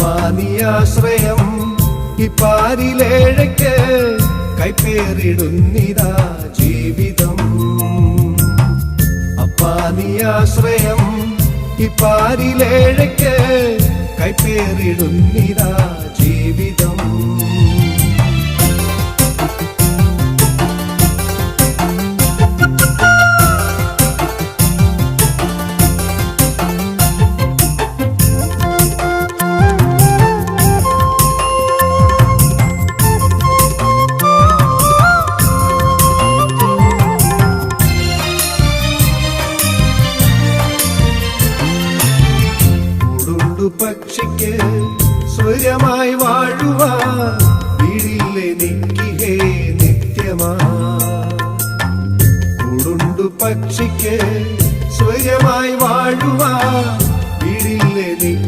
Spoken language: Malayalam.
അപ്പാനിയാശ്രയം ഈ പാരിലേഴയ്ക്ക് കൈപ്പേറിടുന്നിതാ ജീവിതം. അപ്പാനിയാശ്രയം ഈ പാരിലേഴയ്ക്ക് കൈപ്പേറിടുന്നിതാ ജീവിതം. പക്ഷിക്ക് സ്വരമായി വാഴുവാൻ വീടില്ലെനിക്ക് ഹേ നിത്യമാ. പക്ഷിക്ക് സ്വരമായി വാഴുവാൻ വീടില്ലെനിക്ക്